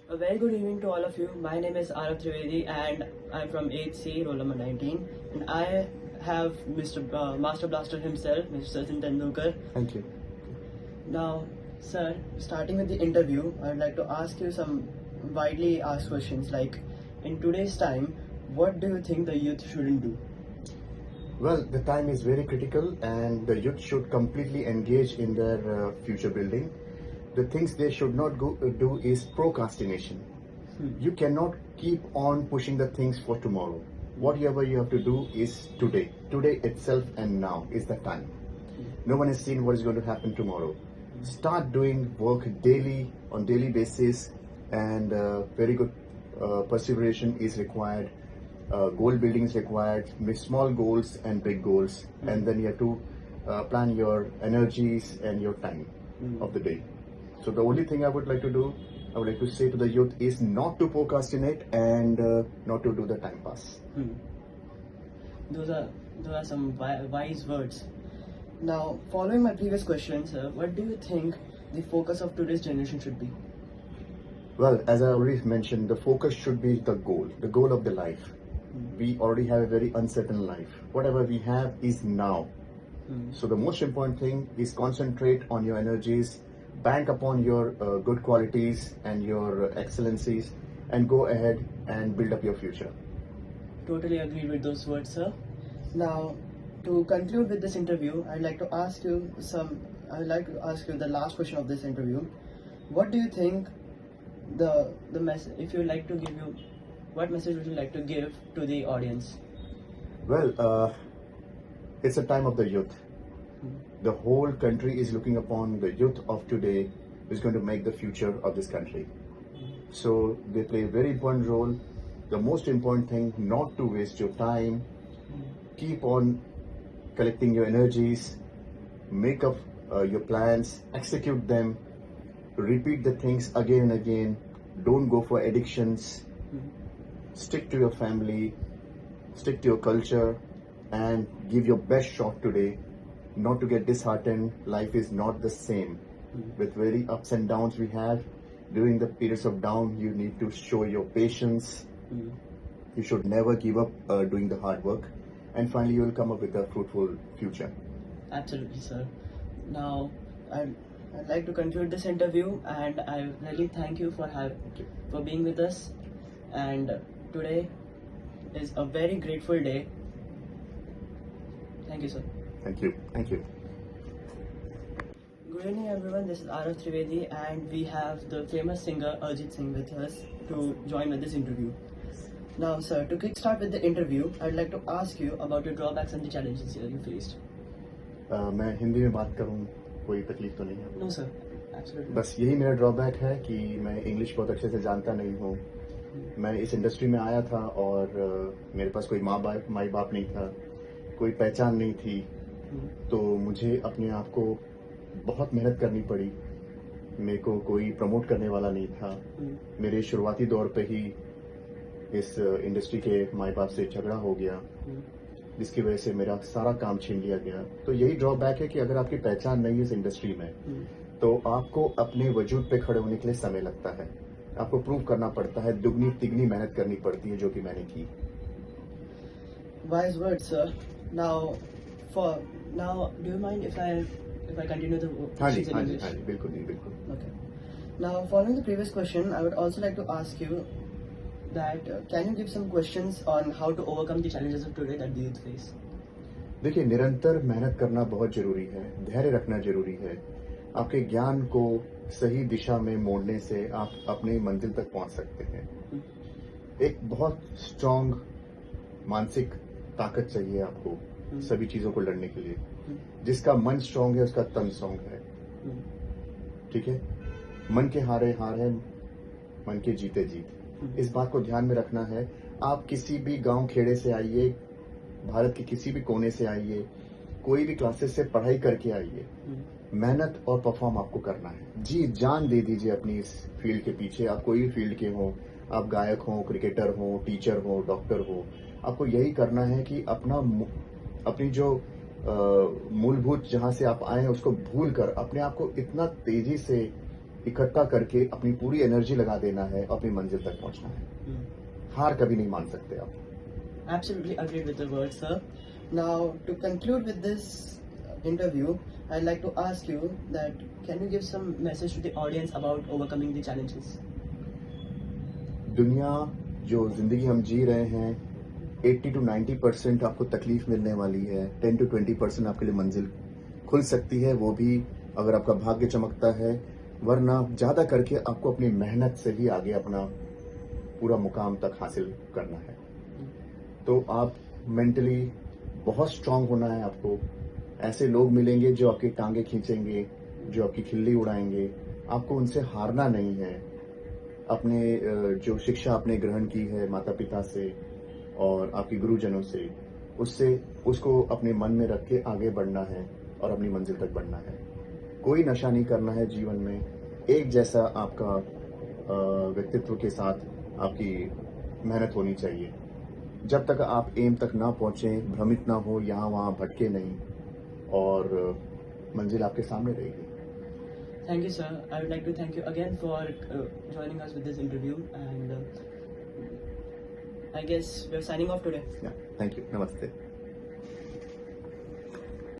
A very good evening to all of you. My name is Arav Trivedi and I'm from 8C, roll number 19. And I have Mr. Master Blaster himself, Mr. Sachin Tendulkar. Thank you. Now, sir, starting with the interview, I'd like to ask you some widely asked questions like, in today's time, what do you think the youth shouldn't do? Well, the time is very critical and the youth should completely engage in their future building. The things they should not do is procrastination. You cannot keep on pushing the things for tomorrow. Whatever you have to do is today. Today itself and now is the time. No one has seen what is going to happen tomorrow. Start doing work daily, on daily basis, and very good perseveration is required. Goal building is required, with small goals and big goals, and then you have to plan your energies and your time of the day. So the only thing I would like to say to the youth is not to procrastinate and not to do the time pass. Those are some wise words. Now, following my previous question, sir, what do you think the focus of today's generation should be? Well, as I already mentioned, the focus should be the goal of the life. We already have a very uncertain life. Whatever we have is now. So the most important thing is concentrate on your energies, bank upon your good qualities and your excellencies, and go ahead and build up your future. Totally agree with those words, sir. Now, to conclude with this interview, I'd like to ask you the last question of this interview. What do you think the message? If you like to give you, what message would you like to give to the audience? Well, it's a time of the youth. The whole country is looking upon the youth of today who is going to make the future of this country. So they play a very important role. The most important thing, not to waste your time. Keep on collecting your energies, make up your plans, execute them, repeat the things again and again. Don't go for addictions. Stick to your family, stick to your culture, and give your best shot today. Not to get disheartened. Life is not the same. With very ups and downs we have, during the periods of down, you need to show your patience. You should never give up doing the hard work, and finally you will come up with a fruitful future. Absolutely, sir. Now, I'd like to conclude this interview, and I really thank you for being with us. And today is a very grateful day. Thank you, sir. Thank you. Thank you. Good evening, everyone. This is Arav Trivedi, and we have the famous singer Arjit Singh with us to join with this interview. Now, sir, to kickstart with the interview, I'd like to ask you about your drawbacks and the challenges that you faced. मैं हिंदी में बात करूं, कोई तकलीफ तो नहीं है? No, sir. Absolutely. बस यही मेरा ड्रॉबैक है कि मैं इंग्लिश बहुत अच्छे से जानता नहीं हूँ. मैं इस इंडस्ट्री में आया था और मेरे पास कोई माई बाप नहीं था, कोई पहचान नहीं थी, तो मुझे अपने आप को बहुत मेहनत करनी पड़ी. मेरे को कोई प्रमोट करने वाला नहीं था. मेरे शुरुआती दौर पे ही इस इंडस्ट्री के माई बाप से झगड़ा हो गया, जिसकी वजह से मेरा सारा काम छीन लिया गया. तो यही ड्रॉबैक है कि अगर आपकी पहचान नहीं है इस इंडस्ट्री में, तो आपको अपने वजूद पे खड़े होने के लिए समय लगता है. आपको प्रूव करना पड़ता है, दुगनी तिगनी मेहनत करनी पड़ती है, जो कि मैंने की. Wise words, sir. Now, do you mind if I continue the questions in English? हाँ जी, बिल्कुल नहीं, बिल्कुल. Okay. Now, following the previous question, I would also like to ask you that can you give some questions on how to overcome the challenges of today that the youth face? देखिए, निरंतर मेहनत करना बहुत जरूरी है, धैर्य रखना जरूरी है. आपके ज्ञान को सही दिशा में मोड़ने से आप अपने मंजिल तक पहुंच सकते हैं. एक बहुत स्ट्रांग मानसिक ताकत चाहिए आपको सभी चीजों को लड़ने के लिए. जिसका मन स्ट्रांग है उसका तन स्ट्रांग है. ठीक है? मन के हारे हार है, मन के जीते जीत. इस बात को ध्यान में रखना है. आप किसी भी गांव खेड़े से आइए, भारत के किसी भी कोने से आइए, कोई भी क्लासेस से पढ़ाई करके आइए, मेहनत और परफॉर्म आपको करना है. जी जान दे दीजिए अपनी इस फील्ड के पीछे. आप कोई भी फील्ड के हो, आप गायक हो, क्रिकेटर हो, टीचर हो, डॉक्टर हो, आपको यही करना है कि अपनी जो मूलभूत जहां से आप आए हैं उसको भूल कर अपने आप को इतना तेजी से इकट्ठा करके अपनी पूरी एनर्जी लगा देना है, अपनी मंजिल तक पहुंचना है। हार कभी नहीं मान सकते आप। Absolutely agreed with the words, sir. Now, to conclude with this interview, I'd like to ask you that can you give some message to the audience about overcoming the challenges? दुनिया जो जिंदगी हम जी रहे हैं 80 to 90% आपको तकलीफ मिलने वाली है, 10 to 20% आपके लिए मंजिल खुल सकती है, वो भी अगर आपका भाग्य चमकता है, वरना ज्यादा करके आपको अपनी मेहनत से ही आगे अपना पूरा मुकाम तक हासिल करना है। तो आप मेंटली बहुत स्ट्रांग होना है आपको। ऐसे लोग मिलेंगे जो आपकी टांगे खींचेंगे, जो आपकी खिल्ली उड़ाएंगे, आपको उनसे हारना नहीं है। अपने जो शिक्षा आपने ग्रहण की है माता पिता से और आपके गुरुजनों से, उसको अपने मन में रख के आगे बढ़ना है और अपनी मंजिल तक बढ़ना है। कोई नशा नहीं करना है जीवन में। एक जैसा आपका व्यक्तित्व के साथ आपकी मेहनत होनी चाहिए। जब तक आप एम तक ना पहुंचे, भ्रमित ना हो, यहाँ वहाँ भटके नहीं, और मंजिल आपके सामने रहेगी। Thank you, sir. I would like to thank you again for joining us with this interview, and I guess we're signing off today. Yeah, thank you. Namaste.